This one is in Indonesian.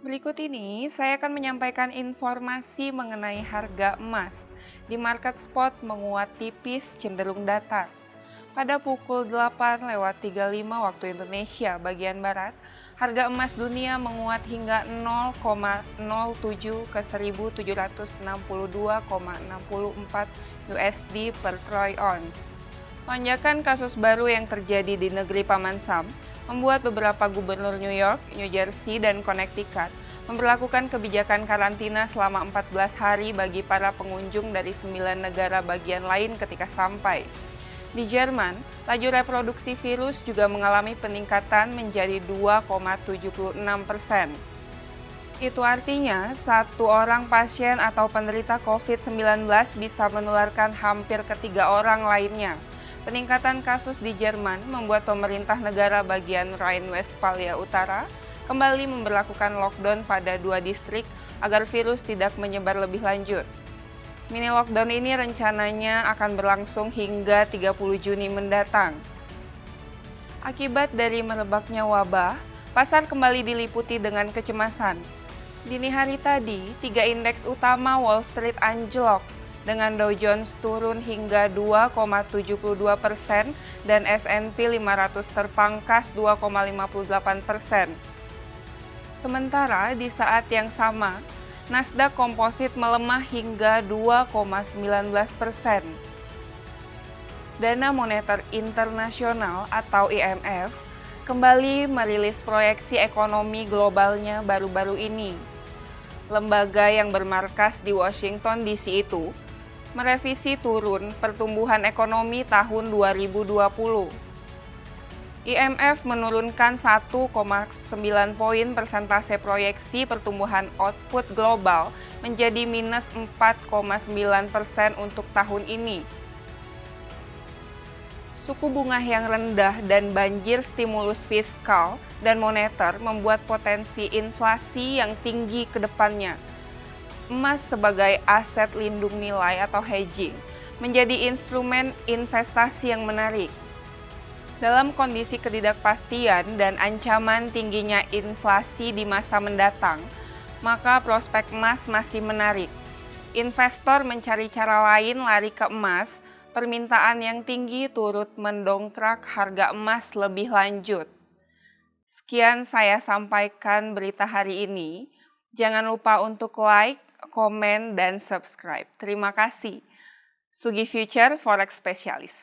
Berikut ini saya akan menyampaikan informasi mengenai harga emas. Di market spot menguat tipis cenderung datar. Pada pukul 8:35 waktu Indonesia bagian Barat, harga emas dunia menguat hingga 0,07 ke 1.762,64 USD per troy ounce. Lonjakan kasus baru yang terjadi di negeri Paman Sam membuat beberapa gubernur New York, New Jersey, dan Connecticut memberlakukan kebijakan karantina selama 14 hari bagi para pengunjung dari 9 negara bagian lain ketika sampai. Di Jerman, laju reproduksi virus juga mengalami peningkatan menjadi 2,76%. Itu artinya, satu orang pasien atau penderita COVID-19 bisa menularkan hampir ketiga orang lainnya. Peningkatan kasus di Jerman membuat pemerintah negara bagian Rhine-Westphalia Utara kembali memberlakukan lockdown pada 2 distrik agar virus tidak menyebar lebih lanjut. Mini lockdown ini rencananya akan berlangsung hingga 30 Juni mendatang. Akibat dari merebaknya wabah, pasar kembali diliputi dengan kecemasan. Dini hari tadi, 3 indeks utama Wall Street anjlok, dengan Dow Jones turun hingga 2,72% dan S&P 500 terpangkas 2,58%. Sementara di saat yang sama, Nasdaq Komposit melemah hingga 2,19%. Dana Moneter Internasional atau IMF kembali merilis proyeksi ekonomi globalnya baru-baru ini. Lembaga yang bermarkas di Washington DC itu merevisi turun pertumbuhan ekonomi tahun 2020. IMF menurunkan 1,9 poin persentase proyeksi pertumbuhan output global menjadi minus 4,9% untuk tahun ini. Suku bunga yang rendah dan banjir stimulus fiskal dan moneter membuat potensi inflasi yang tinggi ke depannya. Emas sebagai aset lindung nilai atau hedging menjadi instrumen investasi yang menarik. Dalam kondisi ketidakpastian dan ancaman tingginya inflasi di masa mendatang, maka prospek emas masih menarik. Investor mencari cara lain lari ke emas, permintaan yang tinggi turut mendongkrak harga emas lebih lanjut. Sekian saya sampaikan berita hari ini. Jangan lupa untuk like, komen, dan subscribe. Terima kasih. Sugi Future Forex Specialist.